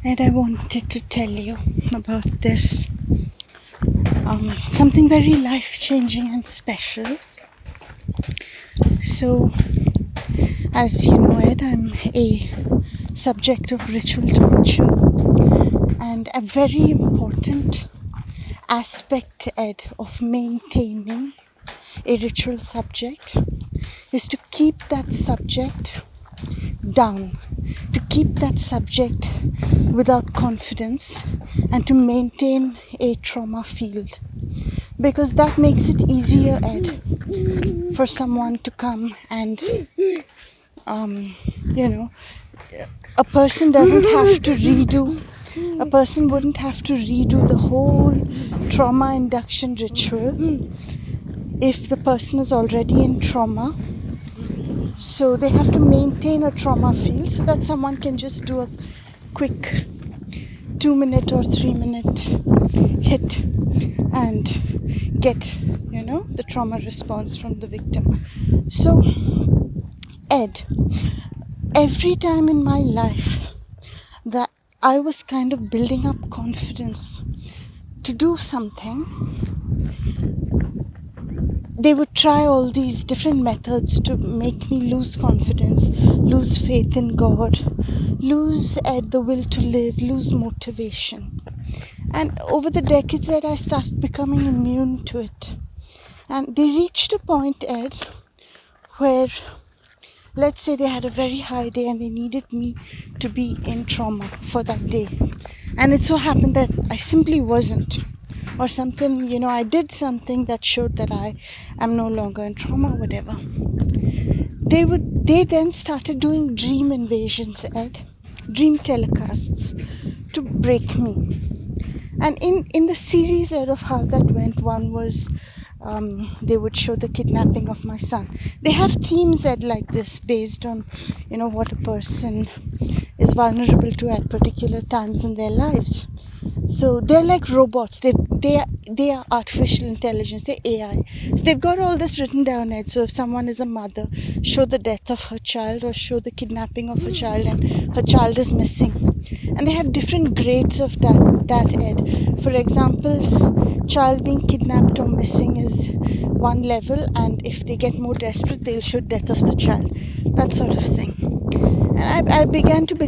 And I wanted to tell you about this something very life-changing and special. So, as you know, Ed, I'm a subject of ritual torture, and a very important aspect, Ed, of maintaining a ritual subject is to keep that subject down, to keep that subject without confidence, and to maintain a trauma field, because that makes it easier, Ed, for someone to come and you know a person wouldn't have to redo the whole trauma induction ritual if the person is already in trauma. So they have to maintain a trauma field so that someone can just do a quick 2-minute or 3-minute hit and get, the trauma response from the victim. So, Ed, every time in my life that I was kind of building up confidence to do something, they would try all these different methods to make me lose confidence, lose faith in God, lose the will to live, lose motivation. And over the decades, Ed, I started becoming immune to it. And they reached a point, Ed, where, let's say they had a very high day and they needed me to be in trauma for that day. And it so happened that I simply wasn't. Or something, I did something that showed that I am no longer in trauma, whatever. They then started doing dream invasions, Ed, dream telecasts to break me. And in the series, Ed, of how that went, one was they would show the kidnapping of my son. They have themes, Ed, like this based on, what a person is vulnerable to at particular times in their lives. So they're like robots. They are artificial intelligence. They're AI. So they've got all this written down, Ed. So if someone is a mother, show the death of her child or show the kidnapping of her child and her child is missing. And they have different grades of that, Ed. For example, child being kidnapped or missing is one level, and if they get more desperate, they'll show death of the child. That sort of thing. And I began to be,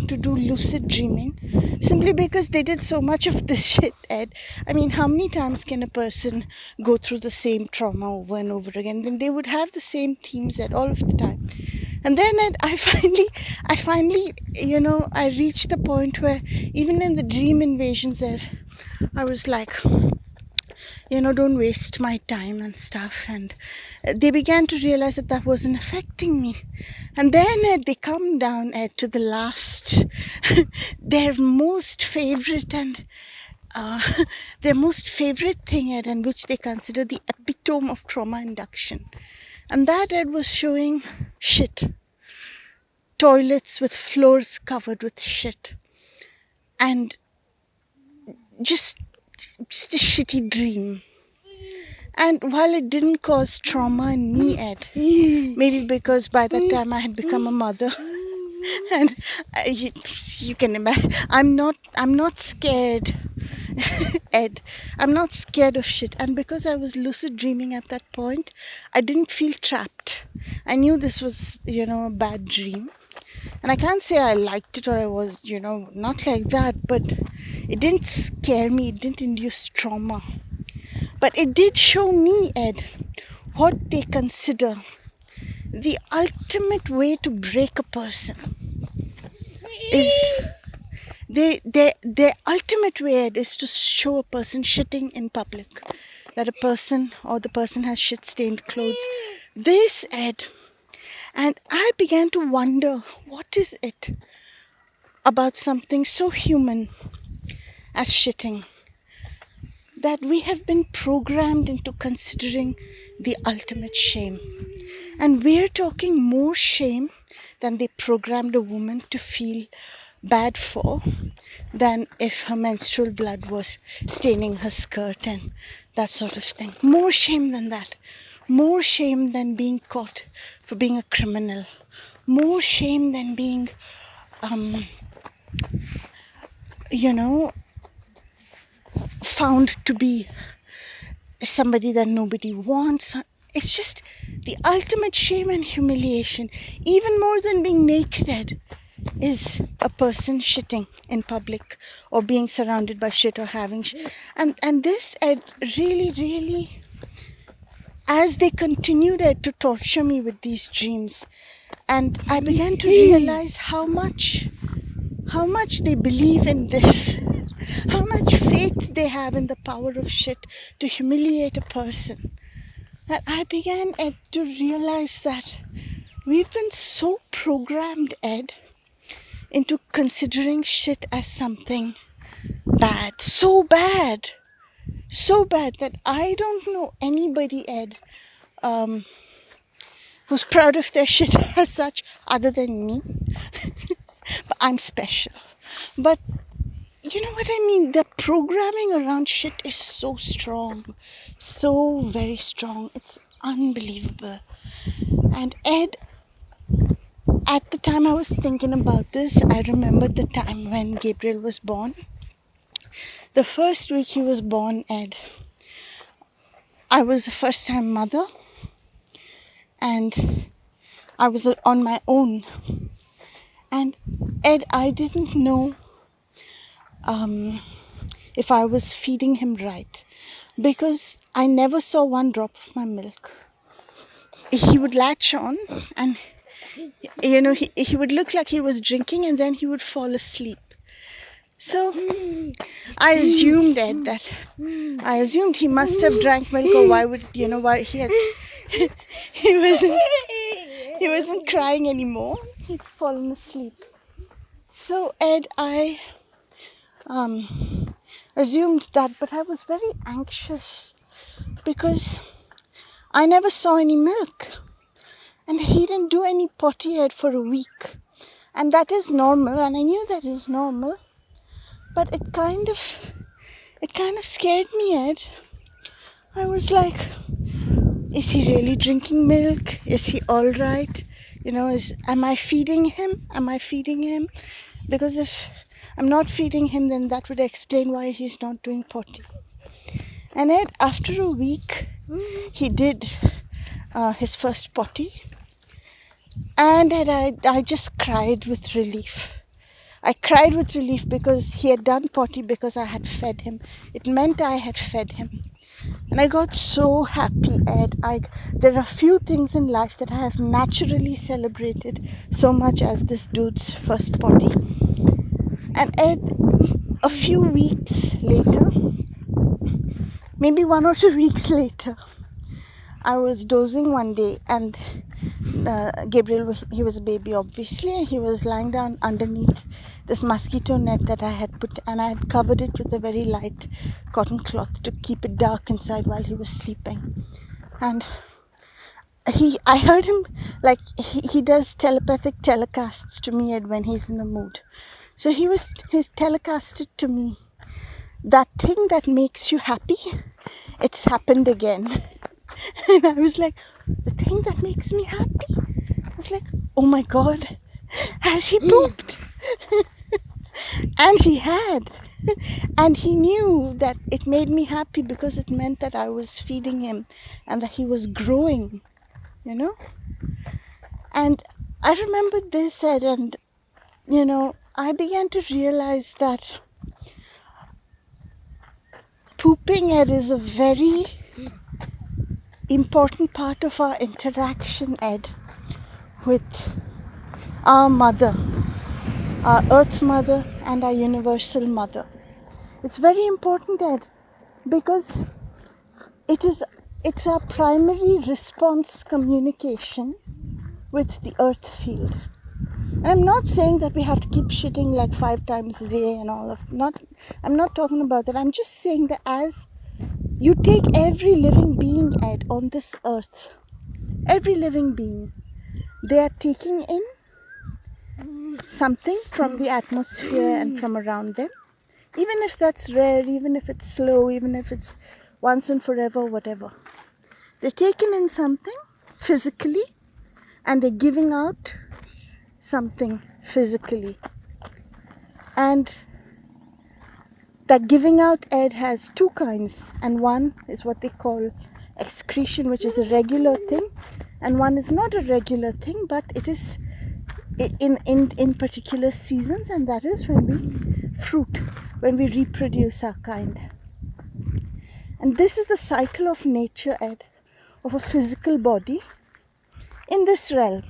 to do lucid dreaming, simply because they did so much of this shit, Ed. I mean, how many times can a person go through the same trauma over and over again? Then they would have the same themes, Ed, all of the time. And then, Ed, I finally, I reached the point where even in the dream invasions, Ed, I was like, don't waste my time and stuff. And they began to realize that wasn't affecting me. And then they come down to the last, their most favorite and their most favorite thing, Ed, and which they consider the epitome of trauma induction. And that, Ed, was showing shit. Toilets with floors covered with shit. And just a shitty dream. And while it didn't cause trauma in me, Ed, maybe because by that time I had become a mother, and you can imagine, I'm not scared, Ed. I'm not scared of shit. And because I was lucid dreaming at that point, I didn't feel trapped. I knew this was, a bad dream. And I can't say I liked it or I was, not like that, but it didn't scare me. It didn't induce trauma. But it did show me, Ed, what they consider the ultimate way to break a person is their ultimate way, Ed, is to show a person shitting in public, that a person or the person has shit-stained clothes. This, Ed, and I began to wonder, what is it about something so human as shitting that we have been programmed into considering the ultimate shame. And we're talking more shame than they programmed a woman to feel bad for, than if her menstrual blood was staining her skirt and that sort of thing. More shame than that. More shame than being caught for being a criminal. More shame than being found to be somebody that nobody wants. It's just the ultimate shame and humiliation. Even more than being naked is a person shitting in public or being surrounded by shit or having shit. And this really, really, as they continued to torture me with these dreams, and I began to realize how much they believe in this, how much faith they have in the power of shit to humiliate a person. And I began, Ed, to realize that we've been so programmed, Ed, into considering shit as something bad, so bad that I don't know anybody, Ed, who's proud of their shit as such other than me. But I'm special. But you know what I mean? The programming around shit is so strong, so very strong. It's unbelievable. And Ed, at the time I was thinking about this, I remembered the time when Gabriel was born. The first week he was born, Ed, I was a first-time mother, and I was on my own. And Ed, I didn't know if I was feeding him right, because I never saw one drop of my milk. He would latch on and, he would look like he was drinking, and then he would fall asleep. So I assumed, Ed, he must have drank milk, or why he wasn't crying anymore. He'd fallen asleep. So Ed, I assumed that, but I was very anxious because I never saw any milk, and he didn't do any potty, Ed, for a week, and that is normal, and I knew that is normal, but it kind of scared me, Ed. I was like, is he really drinking milk? Is he all right? Am I feeding him? Because if I'm not feeding him, then that would explain why he's not doing potty. And Ed, after a week, he did his first potty. And Ed, I just cried with relief. I cried with relief because he had done potty, because I had fed him. It meant I had fed him. And I got so happy, Ed. There are few things in life that I have naturally celebrated so much as this dude's first potty. And Ed, a few weeks later, maybe 1 or 2 weeks later, I was dozing one day, and Gabriel, he was a baby obviously, and he was lying down underneath this mosquito net that I had put, and I had covered it with a very light cotton cloth to keep it dark inside while he was sleeping. And I heard him, like he does telepathic telecasts to me, Ed, when he's in the mood. So he's telecasted to me, that thing that makes you happy, it's happened again. And I was like, the thing that makes me happy? I was like, oh my God, has he pooped? And he had. And he knew that it made me happy because it meant that I was feeding him and that he was growing, And I remembered this, Ed, and, I began to realize that pooping, Ed, is a very important part of our interaction, Ed, with our mother, our earth mother and our universal mother. It's very important, Ed, because it's our primary response communication with the earth field. And I'm not saying that we have to keep shitting like 5 times a day and all of I'm not talking about that. I'm just saying that as you take every living being, Ed, on this earth, every living being, they are taking in something from the atmosphere and from around them. Even if that's rare, even if it's slow, even if it's once and forever, whatever. They're taking in something physically, and they're giving out something physically. And that giving out, Ed, has two kinds, and one is what they call excretion, which is a regular thing, and one is not a regular thing, but it is in particular seasons, and that is when we reproduce our kind. And this is the cycle of nature, Ed, of a physical body in this realm.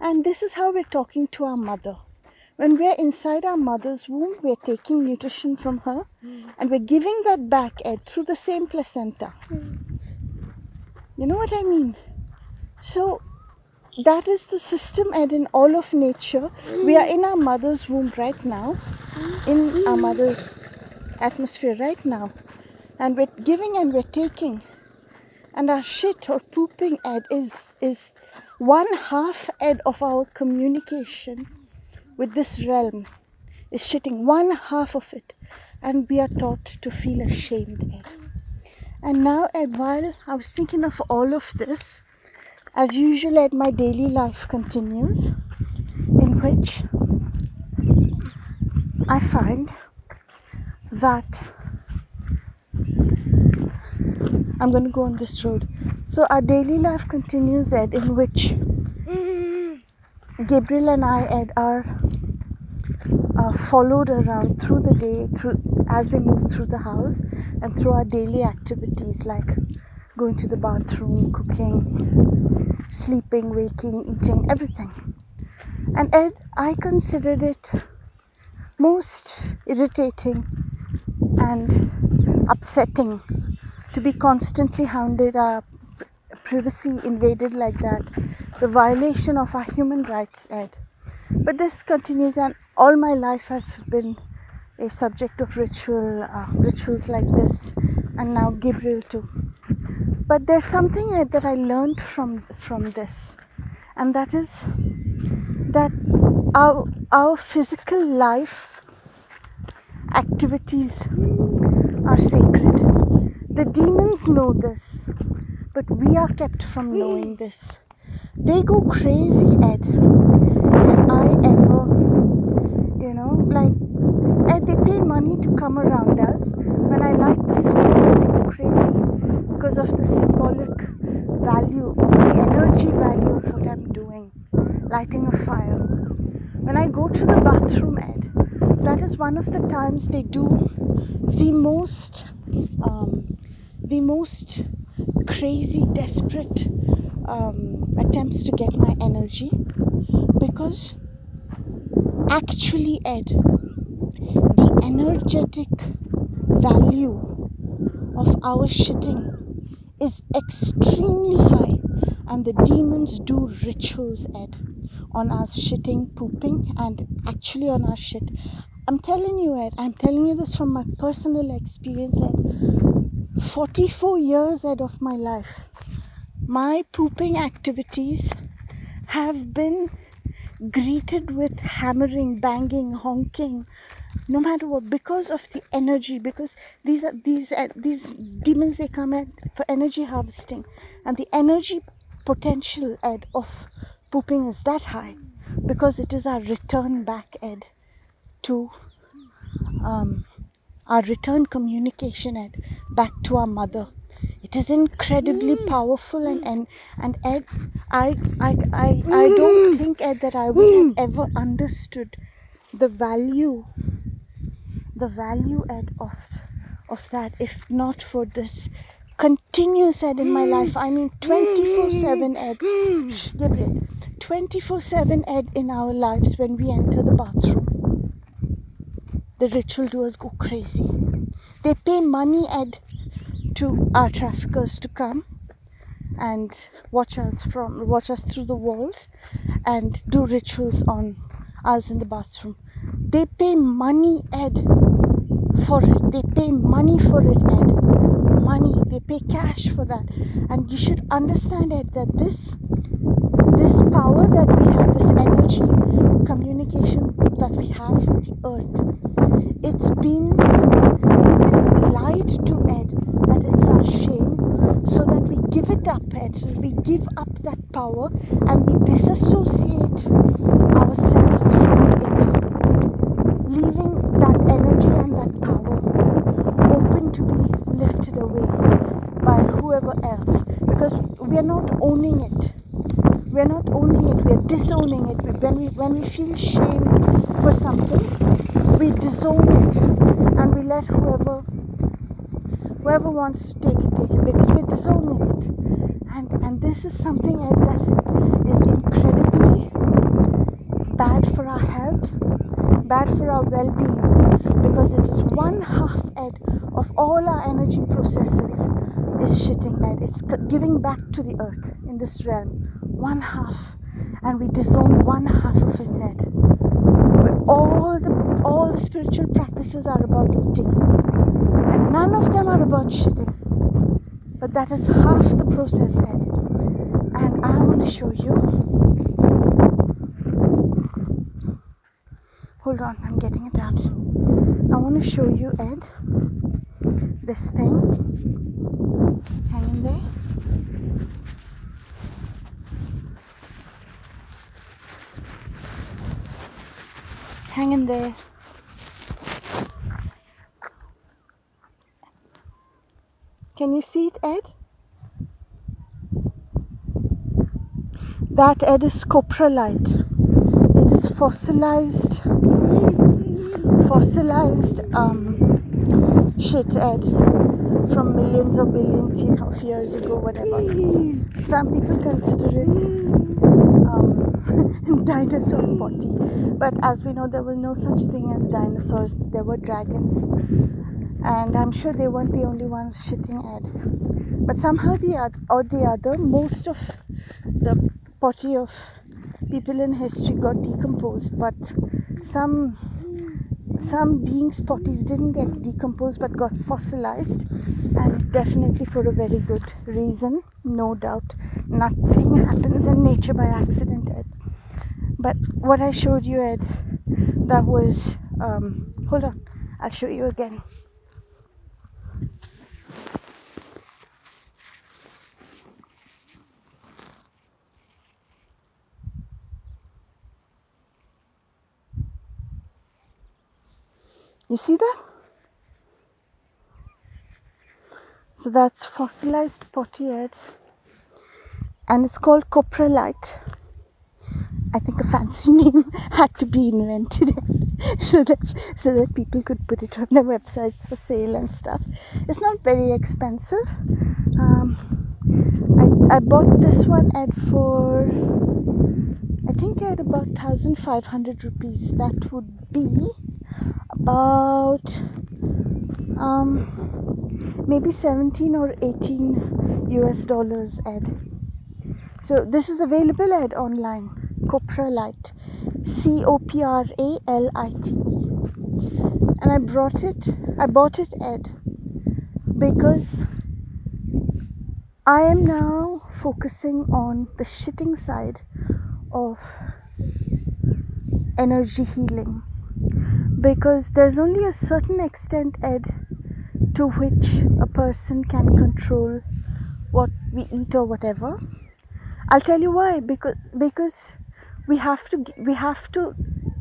And this is how we're talking to our mother. When we're inside our mother's womb, we're taking nutrition from her and we're giving that back, Ed, through the same placenta. You know what I mean? So that is the system, Ed, in all of nature. We are in our mother's womb right now, in our mother's atmosphere right now. And we're giving and we're taking. And our shit or pooping, Ed, is 1/2, Ed, of our communication with this realm. Is shitting 1/2 of it. And we are taught to feel ashamed, Ed. And now, Ed, while I was thinking of all of this, as usual, Ed, my daily life continues, in which I find that I'm going to go on this road. So our daily life continues, Ed, in which Gabriel and I, Ed, are followed around through the day, as we move through the house and through our daily activities like going to the bathroom, cooking, sleeping, waking, eating, everything. And Ed, I considered it most irritating and upsetting to be constantly hounded, our privacy invaded like that, the violation of our human rights, Ed. But this continues, and all my life I've been a subject of rituals like this, and now Gabriel too. But there's something, Ed, that I learned from this, and that is that our physical life activities are sacred. The demons know this, but we are kept from knowing this. They go crazy, Ed, if I ever, Ed, they pay money to come around us. When I light the stove, they go crazy because of the symbolic value, of the energy value of what I'm doing, lighting a fire. When I go to the bathroom, Ed, that is one of the times they do the most crazy, desperate attempts to get my energy, because actually, Ed, the energetic value of our shitting is extremely high, and the demons do rituals, Ed, on us shitting, pooping, and actually on our shit. I'm telling you, Ed, I'm telling you this from my personal experience, Ed. 44 years, Ed, of my life, my pooping activities have been greeted with hammering, banging, honking, no matter what, because of the energy, because these demons, they come, Ed, for energy harvesting, and the energy potential, Ed, of pooping is that high, because it is our return back, Ed, to our return communication, Ed, back to our mother. It is incredibly powerful, and Ed, I don't think, Ed, that I would have ever understood the value, Ed, of that if not for this continuous, Ed, in my life. I mean, 24/7, Ed. Gabriel, 24/7, Ed, in our lives. When we enter the bathroom, the ritual doers go crazy. They pay money, Ed, to our traffickers to come and watch us through the walls and do rituals on us in the bathroom. They pay money, Ed, for it. They pay money for it, Ed. Money. They pay cash for that. And you should understand, Ed, that this power that we have, this energy communication that we have with the earth, we've been lied to, Ed, that it's our shame, so that we give it up, Ed, so we give up that power and we disassociate ourselves from it, leaving that energy and that power open to be lifted away by whoever else, because we are not owning it. We are not owning it, we are disowning it. When we feel shame for something, we disown it and we let whoever wants to take it, because we're disowning it. And this is something that is incredibly bad for our health, bad for our well-being, because it is 1/2 of all our energy processes is shitting it's giving back to the earth in this realm, 1/2, and we disown 1/2 of it where all the spiritual practices are about eating, and none of them are about shitting, but that is half the process, and I want to show you. Hold on, I'm getting it out. I want to show you, Ed, this thing. Hang in there. Hang in there. Can you see it, Ed? That, Ed, is Copralite. It is fossilized shit, Ed, from millions or billions of years ago, whatever. Some people consider it dinosaur potty, but as we know, there was no such thing as dinosaurs. There were dragons, and I'm sure they weren't the only ones shitting, Ed. But somehow the other, most of the potty of people in history got decomposed, but some beings' potties didn't get decomposed but got fossilized, and definitely for a very good reason, no doubt. Nothing happens in nature by accident, Ed. But what I showed you, Ed, that was hold on, I'll show you again. You see that? So that's fossilized potty, Ed, and it's called Copralite. I think a fancy name had to be invented so that people could put it on their websites for sale and stuff. It's not very expensive. I bought this one, Ed, for I think at about 1,500 rupees. That would be about maybe 17 or 18 US dollars, Ed. So this is available, Ed, online. Copralite, Copralite, and I bought it, Ed, because I am now focusing on the shitting side of energy healing, because there's only a certain extent, Ed, to which a person can control what we eat or whatever. I'll tell you why. Because we have to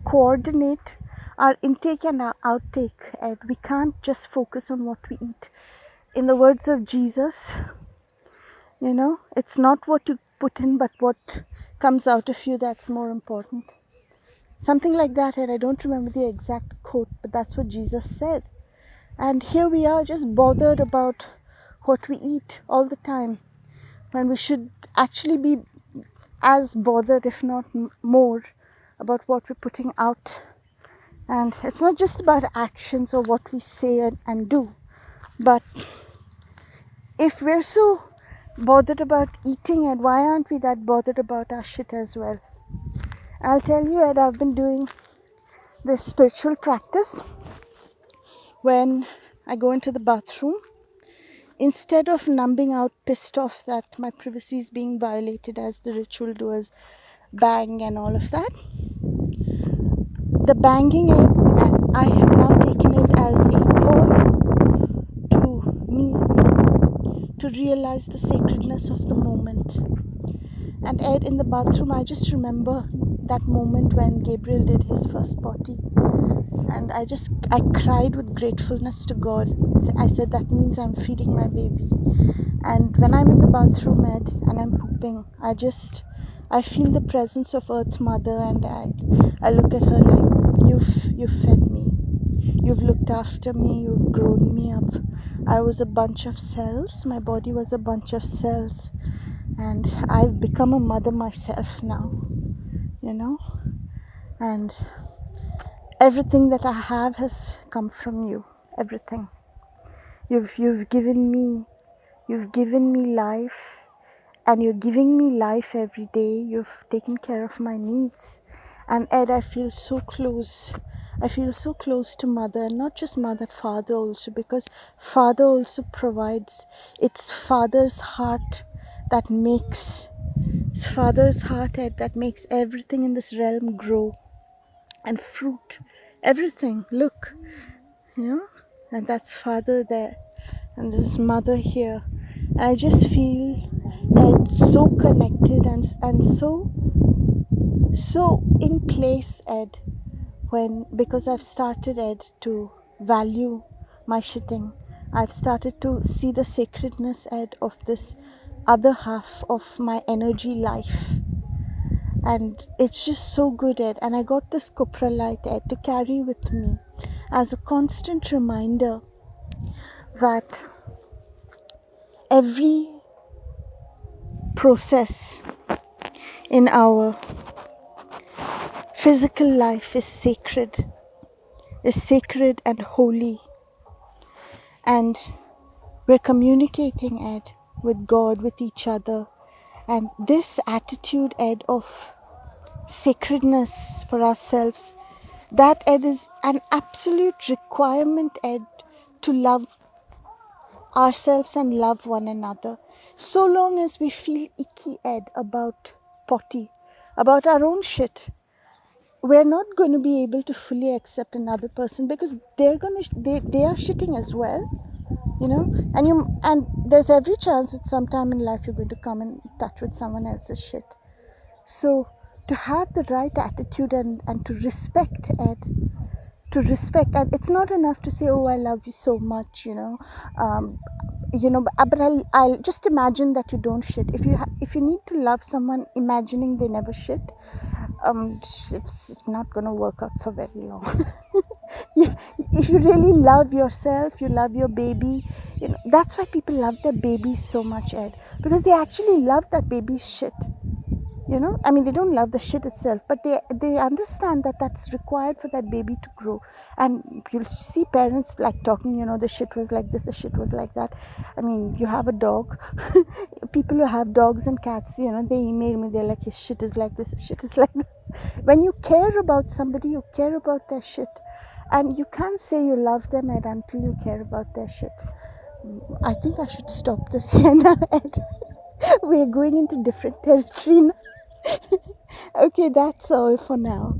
coordinate our intake and our outtake, Ed. We can't just focus on what we eat. In the words of Jesus, it's not what you put in but what comes out of you that's more important. Something like that, Ed. I don't remember the exact quote, but that's what Jesus said. And here we are, just bothered about what we eat all the time, when we should actually be as bothered, if not more, about what we're putting out. And it's not just about actions or what we say and do, but if we're so bothered about eating, Ed, why aren't we that bothered about our shit as well? I'll tell you, Ed, I've been doing this spiritual practice. When I go into the bathroom, instead of numbing out, pissed off that my privacy is being violated as the ritual doers bang and all of that, the banging, I have now taken it as a call to me to realize the sacredness of the moment. And Ed, in the bathroom, I just remember that moment when Gabriel did his first potty. And I cried with gratefulness to God. I said, that means I'm feeding my baby. And when I'm in the bathroom, Ed, and I'm pooping, I feel the presence of Earth Mother, and I look at her like, you've fed me. You've looked after me. You've grown me up. I was a bunch of cells. My body was a bunch of cells. And I've become a mother myself now, you know. And everything that I have has come from you. Everything. You've given me life, and you're giving me life every day. You've taken care of my needs. And Ed, I feel so close. I feel so close to Mother, and not just Mother, Father also, because Father also provides. It's Father's heart that makes, it's Father's heart, Ed, that makes everything in this realm grow and fruit. Everything, look, you know, and that's Father there, and this Mother here. And I just feel Ed so connected and so in place, Ed, because I've started, Ed, to value my shitting. I've started to see the sacredness, Ed, of this other half of my energy life. And it's just so good, Ed. And I got this Copralite, Ed, to carry with me as a constant reminder that every process in our physical life is sacred and holy. And we're communicating, Ed, with God, with each other. And this attitude, Ed, of sacredness for ourselves, that, Ed, is an absolute requirement, Ed, to love ourselves and love one another. So long as we feel icky, Ed, about potty, about our own shit, we're not going to be able to fully accept another person, because they are shitting as well, you know. And there's every chance that sometime in life you're going to come in touch with someone else's shit. So to have the right attitude and to respect, Ed, and it's not enough to say, oh, I love you so much, but I'll just imagine that you don't shit. If you need to love someone imagining they never shit, it's not going to work out for very long. If you really love yourself, you love your baby, that's why people love their babies so much, Ed, because they actually love that baby's shit. I mean, they don't love the shit itself, but they understand that that's required for that baby to grow. And you'll see parents like talking, the shit was like this, the shit was like that. I mean, you have a dog. People who have dogs and cats, they email me, they're like, his shit is like this, his shit is like that. When you care about somebody, you care about their shit. And you can't say you love them, Ed, until you care about their shit. I think I should stop this here now, Ed. We're going into different territory now. Okay, that's all for now.